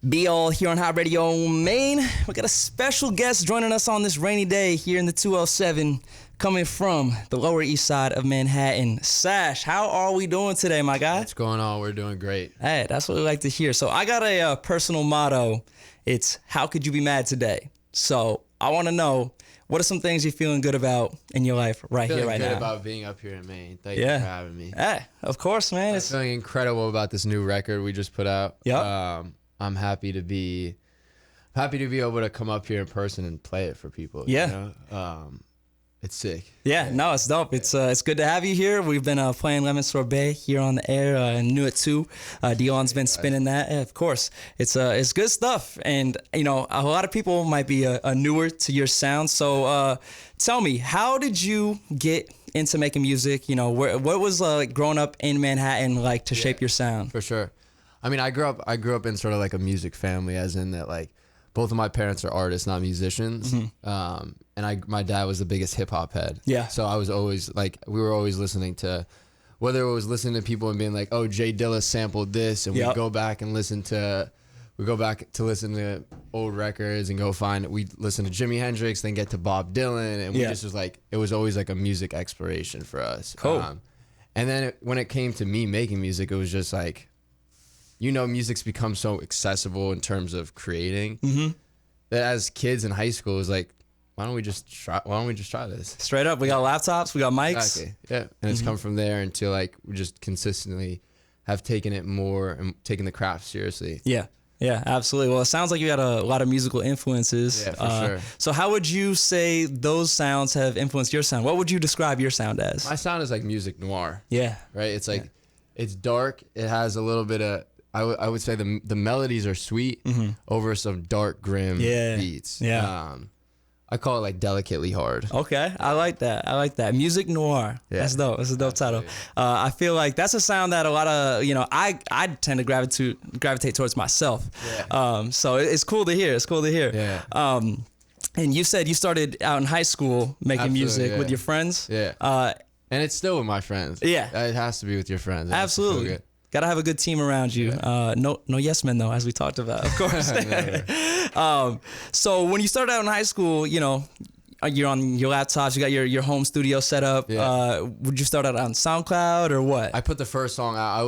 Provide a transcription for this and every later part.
Be Aull here on Hot Radio Maine. We got a special guest joining us on this rainy day here in the 207, coming from the Lower East Side of Manhattan. Sash, how are we doing today, my guy? What's going on? We're doing great. Hey, that's what we like to hear. So I got a personal motto. It's, how could you be mad today? So I want to know, what are some things you're feeling good about in your life right here, right now? Feeling good about being up here in Maine. Thank you for having me. Hey, of course, man. I'm feeling incredible about this new record we just put out. Yep. I'm happy to be able to come up here in person and play it for people. Yeah. You know? It's sick. Yeah, no, it's dope. It's good to have you here. We've been playing Lemon Sorbet here on the air and knew it too. Dion's been spinning that. Yeah, of course, it's good stuff. And you know, a lot of people might be newer to your sound. So tell me, how did you get into making music? You know, what was growing up in Manhattan like to shape your sound? For sure. I mean, I grew up in sort of like a music family, as in that like both of my parents are artists, not musicians. Mm-hmm. And my dad was the biggest hip hop head. Yeah. So I was always like, we were always listening to, whether it was listening to people and being like, oh, Jay Dilla sampled this, and we go back to listen to old records and we listen to Jimi Hendrix, then get to Bob Dylan, and we just was like, it was always like a music exploration for us. Cool. And then when it came to me making music, it was just like, you know, music's become so accessible in terms of creating that as kids in high school, it was like, why don't we just try this? Straight up, we got laptops, we got mics. Exactly. Yeah, and it's come from there until like we just consistently have taken it more and taken the craft seriously. Yeah, absolutely. Well, it sounds like you got a lot of musical influences. Yeah, for sure. So how would you say those sounds have influenced your sound? What would you describe your sound as? My sound is like music noir. Yeah. Right? It's like, it's dark. It has a little bit of, I would say the melodies are sweet over some dark, grim beats. Yeah. I call it like delicately hard. Okay, I like that. Music noir. Yeah. That's dope. That's a dope title. I feel like that's a sound that a lot of, you know, I tend to gravitate towards myself. Yeah. So it's cool to hear. Yeah. And you said you started out in high school making music with your friends. Yeah. And it's still with my friends. Yeah. It has to be with your friends. Absolutely. Gotta have a good team around you. No yes men though, as we talked about, of course. So when you started out in high school, you know, you're on your laptops, you got your home studio set up. Yeah. Would you start out on SoundCloud or what? I put the first song out. I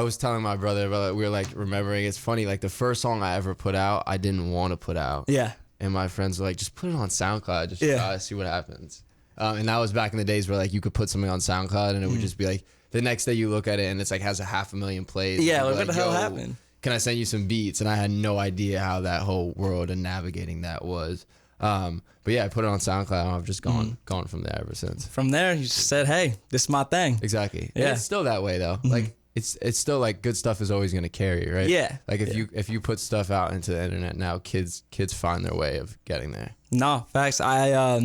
was telling my brother about it. We were like remembering. It's funny, like the first song I ever put out, I didn't want to put out. Yeah. And my friends were like, just put it on SoundCloud, just try to see what happens. And that was back in the days where like you could put something on SoundCloud and it would just be like, the next day you look at it and it's like has 500,000 plays. Yeah, like, what the hell happened? Can I send you some beats? And I had no idea how that whole world and navigating that was. But yeah, I put it on SoundCloud and I've just gone from there ever since. From there, you just said, hey, this is my thing. Exactly. Yeah. And it's still that way though. Like it's still like good stuff is always gonna carry, right? Yeah. Like if you put stuff out into the internet now, kids find their way of getting there. No, facts. I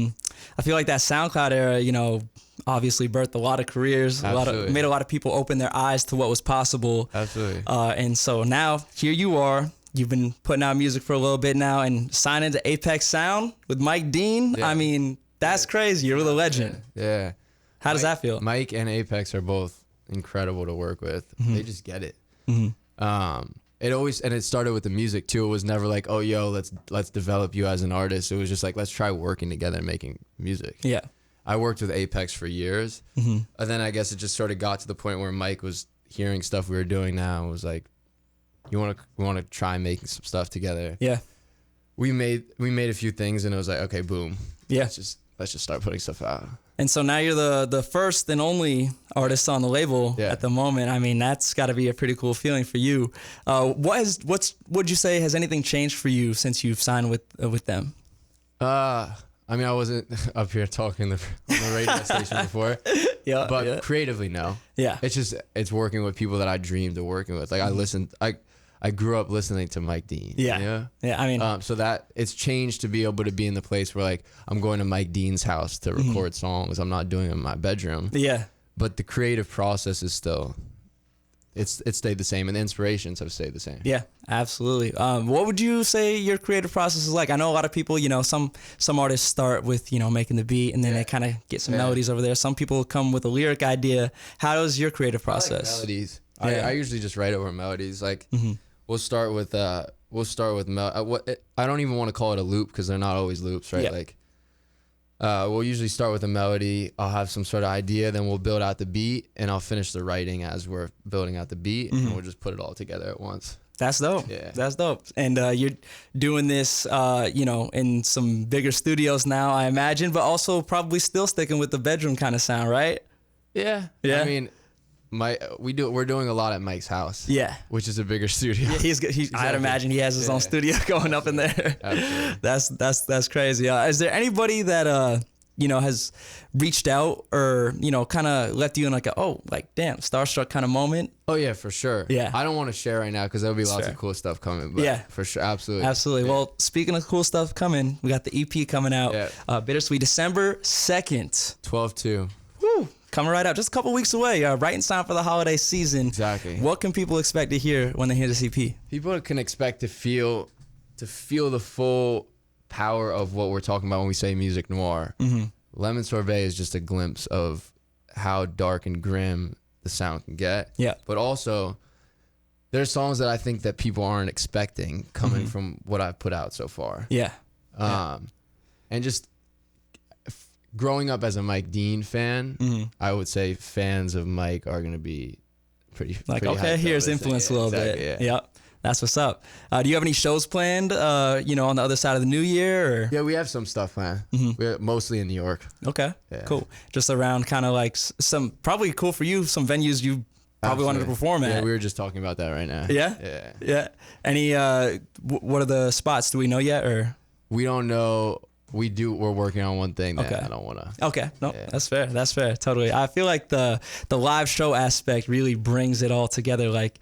feel like that SoundCloud era, you know, obviously birthed a lot of careers, made a lot of people open their eyes to what was possible. Absolutely. And so now here you are. You've been putting out music for a little bit now and signing to Apex Sound with Mike Dean. Yeah. I mean, that's crazy. You're the legend. Yeah. How does that feel? Mike and Apex are both incredible to work with. They just get it. It started with the music too. It was never like, oh, yo, let's develop you as an artist. It was just like, let's try working together and making music. Yeah. I worked with Apex for years. And then I guess it just sort of got to the point where Mike was hearing stuff we were doing now and was like, we want to try making some stuff together. Yeah. We made a few things and it was like, okay, boom. Yeah. Let's just start putting stuff out. And so now you're the first and only artist on the label at the moment. I mean, that's got to be a pretty cool feeling for you. Would you say, has anything changed for you since you've signed with them? I mean, I wasn't up here talking on the radio station before. But creatively, no. Yeah. It's working with people that I dreamed of working with. Like I grew up listening to Mike Dean. Yeah. You know? Yeah. I mean, so that it's changed to be able to be in the place where like I'm going to Mike Dean's house to record songs. I'm not doing it in my bedroom. Yeah. But the creative process is still, it's stayed the same, and the inspirations have stayed the same. Yeah, absolutely. What would you say your creative process is like? I know a lot of people, you know, some artists start with, you know, making the beat and then they kind of get some melodies over there. Some people come with a lyric idea. How is your creative process? I like melodies. I usually just write over melodies. Like I don't even want to call it a loop because they're not always loops, right? Like, we'll usually start with a melody. I'll have some sort of idea, then we'll build out the beat, and I'll finish the writing as we're building out the beat, and we'll just put it all together at once. That's dope. Yeah. That's dope. And you're doing this, in some bigger studios now, I imagine, but also probably still sticking with the bedroom kind of sound, right? Yeah. I mean, we're doing a lot at Mike's house. Yeah. Which is a bigger studio. Yeah, exactly. I'd imagine he has his own studio going up in there. Absolutely. That's crazy. Is there anybody that has reached out or, kind of left you in like damn, starstruck kind of moment? Oh yeah, for sure. Yeah. I don't want to share right now because there'll be lots of cool stuff coming. But yeah, for sure. Absolutely. Absolutely. Yeah. Well, speaking of cool stuff coming, we got the EP coming out. Yeah. Bittersweet, December 2nd. 12/2. Woo. Coming right out, just a couple weeks away, right in time for the holiday season. Exactly. What can people expect to hear when they hear this EP? People can expect to feel the full power of what we're talking about when we say music noir. Mm-hmm. Lemon Sorbet is just a glimpse of how dark and grim the sound can get. Yeah. But also, there's songs that I think that people aren't expecting coming from what I've put out so far. Yeah. And just growing up as a Mike Dean fan, I would say fans of Mike are going to be pretty okay, here's influence a little bit. Yeah. That's what's up. Do you have any shows planned, on the other side of the new year? Or? Yeah, we have some stuff planned. We're mostly in New York. Okay, cool. Just around kind of like some, probably cool for you, some venues you probably wanted to perform at. Yeah, we were just talking about that right now. Yeah? Yeah. Any, what are the spots? Do we know yet, or? We don't know. We're working on one thing that I don't want to. Okay, no, that's fair. That's fair, totally. I feel like the live show aspect really brings it all together. Like,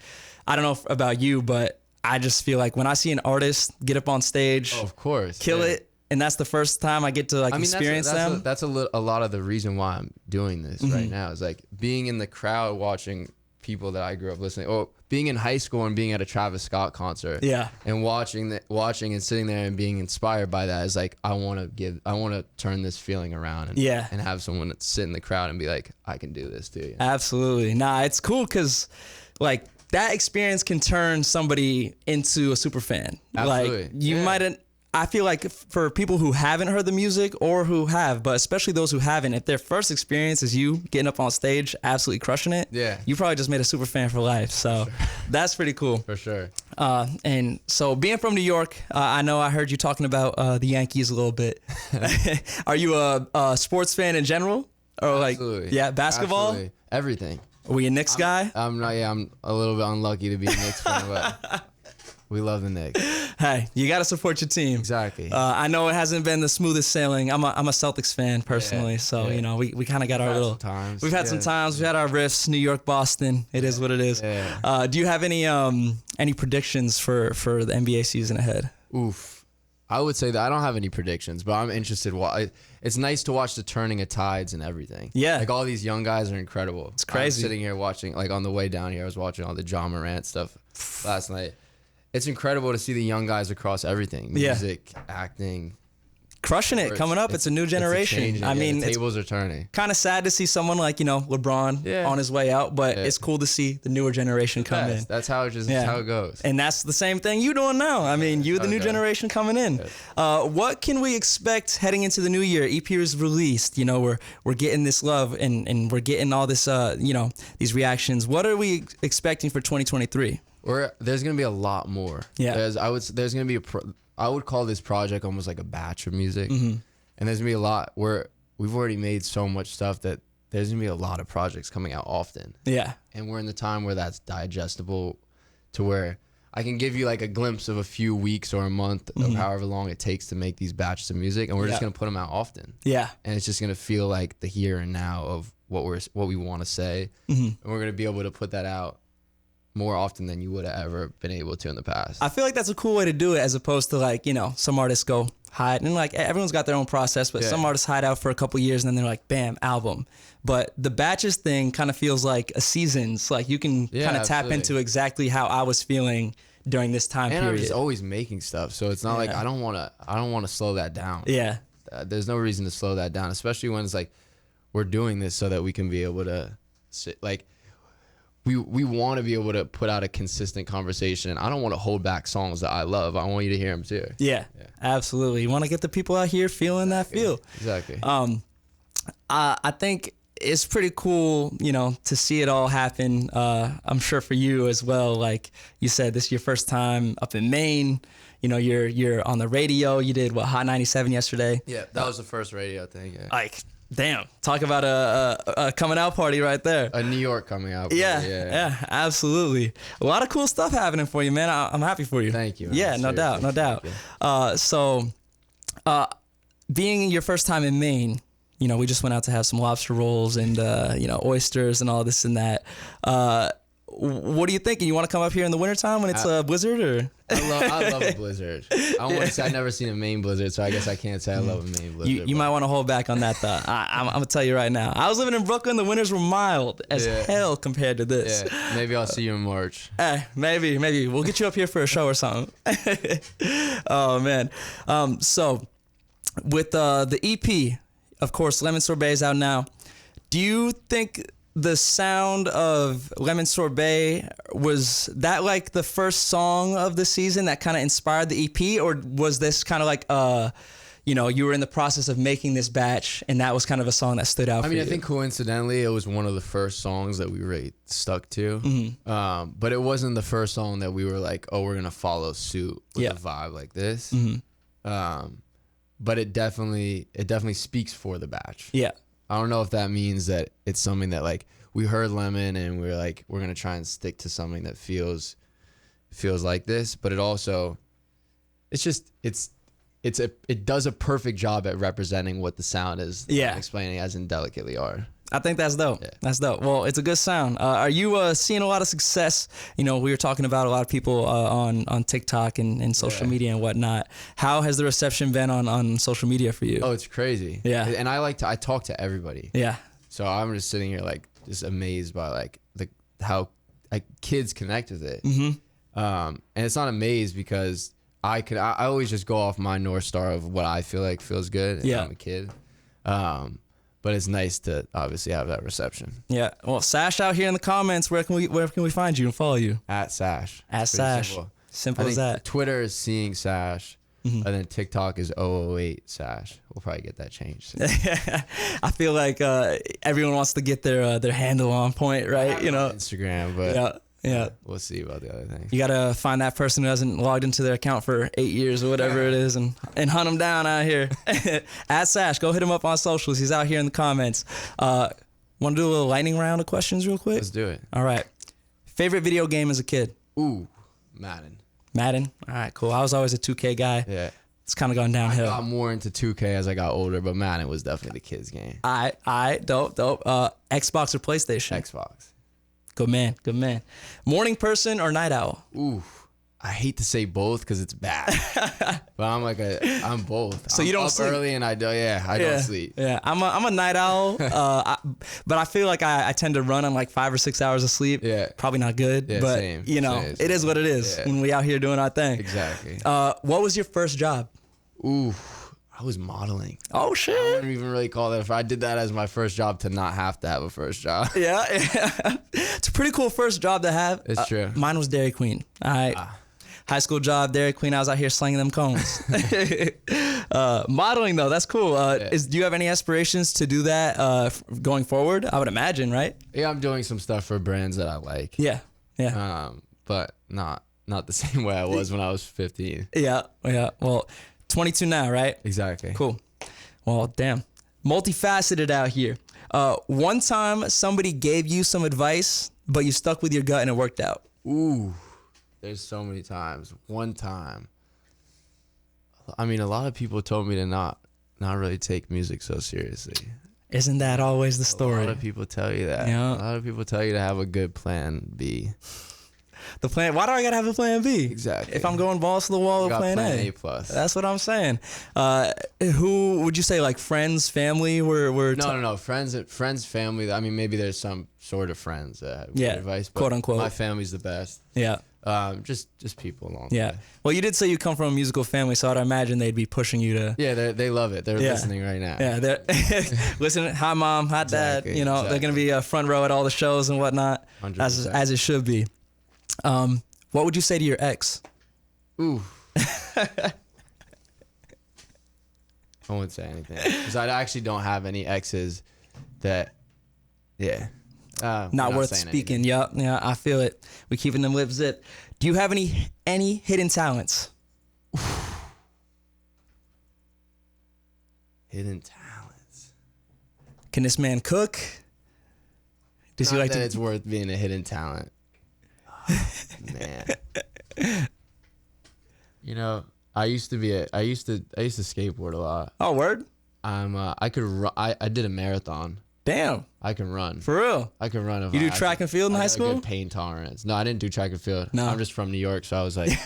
I don't know about you, but I just feel like when I see an artist get up on stage, of course, kill it, and that's the first time I get to experience them. That's a lot of the reason why I'm doing this right now is like being in the crowd watching people that I grew up listening, or being in high school and being at a Travis Scott concert, and watching and sitting there and being inspired by that is like I want to turn this feeling around and have someone sit in the crowd and be like, I can do this too. Absolutely. Nah, it's cool because like that experience can turn somebody into a super fan. Absolutely. Like you mightn't. I feel like for people who haven't heard the music or who have, but especially those who haven't, if their first experience is you getting up on stage, absolutely crushing it, you probably just made a super fan for life. So that's pretty cool. For sure. And so being from New York, I know I heard you talking about the Yankees a little bit. Are you a sports fan in general? Or Absolutely. Basketball? Absolutely. Everything. Were you a Knicks guy? I'm not. Yeah, I'm a little bit unlucky to be a Knicks fan, but we love the Knicks. Hey, you got to support your team. Exactly. I know it hasn't been the smoothest sailing. I'm a Celtics fan personally, so we kind of got our little times. We've had some times. We've had our riffs. New York, Boston. It is what it is. Yeah. Do you have any predictions for the NBA season ahead? Oof. I would say that I don't have any predictions, but I'm interested. It's nice to watch the turning of tides and everything. Yeah. Like all these young guys are incredible. It's crazy. I'm sitting here watching, like on the way down here, I was watching all the John Morant stuff last night. It's incredible to see the young guys across everything. Music, acting. Crushing it. Coming up, it's a new generation. I mean, the tables are turning. Kind of sad to see someone like, LeBron on his way out, but it's cool to see the newer generation come in. That's how how it goes. And that's the same thing you doing now. I mean, you the new generation coming in. What can we expect heading into the new year? EP is released. We're getting this love and we're getting all this, these reactions. What are we expecting for 2023? There's gonna be a lot more. Yeah. There's gonna be I would call this project almost like a batch of music. And there's gonna be a lot where we've already made so much stuff that there's gonna be a lot of projects coming out often. Yeah. And we're in the time where that's digestible to where I can give you like a glimpse of a few weeks or a month of however long it takes to make these batches of music, and we're just gonna put them out often. Yeah. And it's just gonna feel like the here and now of what we want to say. And we're gonna be able to put that out more often than you would have ever been able to in the past. I feel like that's a cool way to do it, as opposed to like, some artists go hide, and like everyone's got their own process, but some artists hide out for a couple years and then they're like, bam, album. But the batches thing kind of feels like a seasons. Like you can kind of tap into exactly how I was feeling during this time period. And I'm just always making stuff, so it's not like I don't want to slow that down. Yeah. There's no reason to slow that down, especially when it's like we're doing this so that we can be able to sit, like we want to be able to put out a consistent conversation. And I don't want to hold back songs that I love. I want you to hear them too. Yeah. Absolutely. You want to get the people out here feeling that feel. Exactly. I think it's pretty cool, you know, to see it all happen. I'm sure for you as well. Like you said, this is your first time up in Maine. You know, you're on the radio. You did Hot 97 yesterday. Yeah, that was the first radio thing. Yeah. Like, damn, talk about a coming out party right there. A New York coming out party. Yeah, absolutely. A lot of cool stuff happening for you, man. I'm happy for you. Thank you. Man. Yeah, no doubt. So, being your first time in Maine, you know, we just went out to have some lobster rolls and, you know, oysters and all this and that. What are you thinking? You want to come up here in the wintertime when it's a blizzard? Or? I love a blizzard. I want to say I've never seen a Maine blizzard, so I guess I can't say I love a Maine blizzard. You might want to hold back on that, though. I'm going to tell you right now. I was living in Brooklyn. The winters were mild as hell compared to this. Yeah, maybe I'll see you in March. Maybe. We'll get you up here for a show or something. Oh, man. So with the EP, of course, Lemon Sorbet is out now. Do you think the sound of Lemon Sorbet, was that like the first song of the season that kind of inspired the EP, or was this kind of like you know, you were in the process of making this batch and that was kind of a song that stood out for you? I think coincidentally it was one of the first songs that we really stuck to. But it wasn't the first song that we were like, oh, we're gonna follow suit with a vibe like this. But it definitely speaks for the batch. Yeah. I don't know if that means that it's something that like we heard Lemon and we're like, we're going to try and stick to something that feels like this, but it also, it does a perfect job at representing what the sound is. Yeah. I'm explaining as in Delicately Are. I think that's dope. Yeah. That's dope. Well, it's a good sound. Are you seeing a lot of success? You know, we were talking about a lot of people on TikTok and social media and whatnot. How has the reception been on social media for you? Oh, it's crazy. Yeah. And I talk to everybody. Yeah. So I'm just sitting here like just amazed by like how like kids connect with it. And it's not amazed because I always just go off my North Star of what I feel like feels good. And I'm a kid. But it's nice to obviously have that reception. Yeah. Well, Sash out here in the comments, where can we find you and follow you? At Sash. At Sash. Simple as that. Twitter is Seeing Sash. And then TikTok is 008 Sash. We'll probably get that changed. I feel like everyone wants to get their handle on point, right? You know, Instagram, but yeah, we'll see about the other things. You gotta find that person who hasn't logged into their account for 8 years or whatever it is, and hunt them down out here. At Sash, go hit him up on socials. He's out here in the comments. Want to do a little lightning round of questions real quick? Let's do it. All right. Favorite video game as a kid? Ooh, Madden. Madden? All right, cool. I was always a 2K guy. Yeah. It's kind of gone downhill. I got more into 2K as I got older, but Madden was definitely the kids' game. All right, dope. Xbox or PlayStation? Xbox. Good man, good man. Morning person or night owl? Ooh, I hate to say both because it's bad, but I'm both. So you don't sleep early and I don't sleep. Yeah, I'm a night owl, but I feel like I tend to run on like 5 or 6 hours of sleep. Yeah, probably not good, but same, you know, it is what it is when we out here doing our thing. Exactly. What was your first job? Ooh. I was modeling. Oh shit! I wouldn't even really call that. If I did that as my first job, to not have to have a first job. Yeah. It's a pretty cool first job to have. It's true. Mine was Dairy Queen. All right. High school job, Dairy Queen. I was out here slinging them cones. Modeling though, that's cool. Do you have any aspirations to do that going forward? I would imagine, right? Yeah, I'm doing some stuff for brands that I like. Yeah. But not the same way I was when I was 15. Yeah. Well. 22 now, right? Exactly. Cool. Well, damn. Multifaceted out here. One time somebody gave you some advice, but you stuck with your gut and it worked out. Ooh, there's so many times. One time. I mean, a lot of people told me to not really take music so seriously. Isn't that always the story? A lot of people tell you that. Yeah. A lot of people tell you to have a good plan B. The plan. Why do I gotta have a plan B? Exactly. If I'm going balls to the wall with plan A plus. That's what I'm saying. Who would you say, like friends, family? Were no. Friends, family. I mean, maybe there's some sort of friends that have good advice, but quote unquote. My family's the best. Yeah. Just people along the way. Well, you did say you come from a musical family, so I'd imagine they'd be pushing you to. Yeah, they love it. They're listening right now. Yeah, they're listening. Hi, mom. Hi, dad. You know, they're gonna be front row at all the shows and whatnot, 100%. As it should be. What would you say to your ex? Ooh. I wouldn't say anything because I actually don't have any exes that. Yeah. Not worth speaking. Anything. Yeah, I feel it. We keeping them lips zipped. Do you have any hidden talents? Hidden talents. Can this man cook? Does he like that? It's worth being a hidden talent. Oh, man. You know, I used to skateboard a lot. Oh, word. I could run. I did a marathon. Damn. I can run. For real? I can run. You do track and field in high school? Good pain tolerance. No, I didn't do track and field. No. I'm just from New York, so I was like,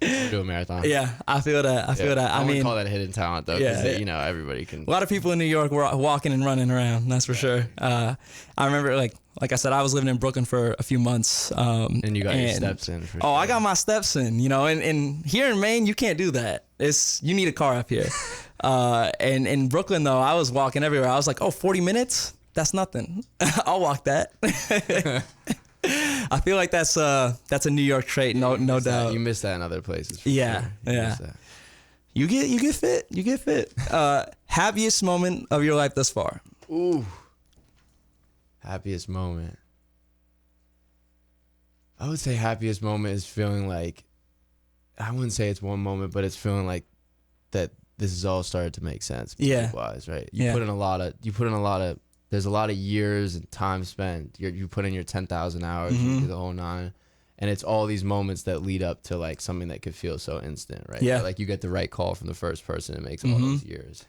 do a marathon. Yeah, I feel that. I feel that. I mean, call that a hidden talent though, because you know everybody can. A lot of people in New York were walking and running around. That's for sure. I remember, like I said, I was living in Brooklyn for a few months. And you got your steps in. For sure. I got my steps in. You know, and here in Maine, you can't do that. You need a car up here. And in Brooklyn though, I was walking everywhere. I was like, 40 minutes. That's nothing. I'll walk that. I feel like that's a New York trait, no doubt. You miss that in other places. Yeah, sure. Yeah. You get fit. You get fit. Happiest moment of your life thus far? Ooh. Happiest moment. I would say happiest moment is feeling like, I wouldn't say it's one moment, but it's feeling like that this has all started to make sense. Yeah. Wise, right? You put in a lot of. There's a lot of years and time spent. You put in your 10,000 hours, you do the whole 9, and it's all these moments that lead up to like something that could feel so instant, right? Yeah. Like you get the right call from the first person. It makes all those years.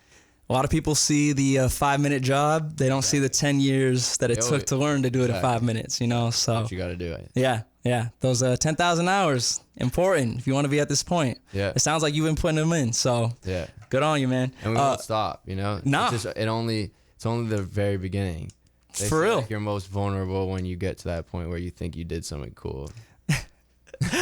A lot of people see the 5-minute job. They don't see the 10 years that it took to learn to do it in 5 minutes. You know, so you got to do it. Yeah. Those 10,000 hours important if you want to be at this point. Yeah. It sounds like you've been putting them in. So good on you, man. And we won't stop. You know. Nah. It's only the very beginning. For real. Like you're most vulnerable when you get to that point where you think you did something cool.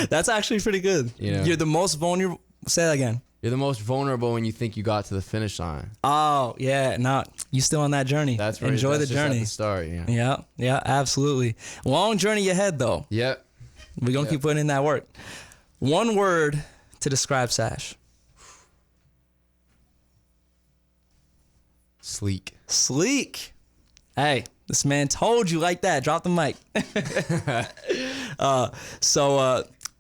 That's actually pretty good. You know? You're the most vulnerable. Say that again. You're the most vulnerable when you think you got to the finish line. Oh, yeah. No, you still on that journey. That's right. Enjoy the journey. Just at the start, Yeah, absolutely. Long journey ahead, though. Yep. We're going to keep putting in that work. One word to describe Sash. Sleek. Hey, this man told you like that. Drop the mic.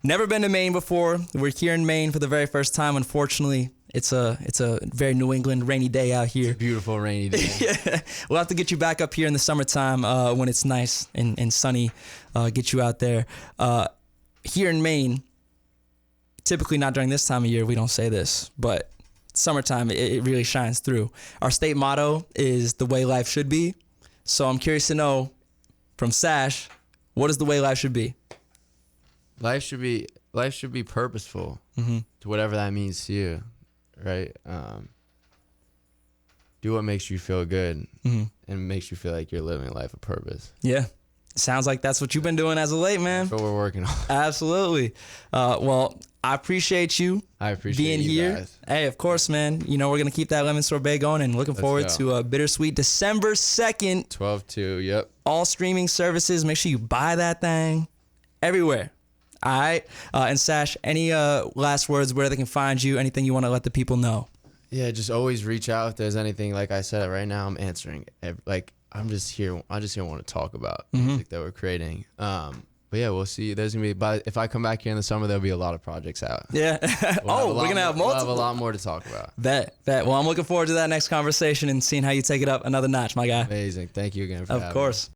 Never been to Maine before. We're here in Maine for the very first time. Unfortunately, it's a very New England rainy day out here. It's a beautiful rainy day. Yeah. We'll have to get you back up here in the summertime when it's nice and sunny. Get you out there. Here in Maine, typically not during this time of year, we don't say this, but summertime, it really shines through. Our state motto is the way life should be. So I'm curious to know from Sash, what is the way life should be? Life should be purposeful to whatever that means to you, right? Do what makes you feel good and makes you feel like you're living a life of purpose. Yeah. Sounds like that's what you've been doing as of late, man. That's what we're working on. Absolutely. Well, I appreciate you. Being here. Guys. Hey, of course, man. You know, we're going to keep that lemon sorbet going and looking forward to Bittersweet December 2nd. 12/2, yep. All streaming services. Make sure you buy that thing everywhere. All right. And Sash, any last words where they can find you? Anything you want to let the people know? Yeah, just always reach out if there's anything. Like I said, right now I'm answering. I'm just here. I just want to talk about music that we're creating. But yeah, we'll see. There's gonna be. If I come back here in the summer, there'll be a lot of projects out. Yeah. We're gonna have multiple. We'll have a lot more to talk about. Bet. Well, I'm looking forward to that next conversation and seeing how you take it up another notch, my guy. Amazing. Thank you again for having me. Of course.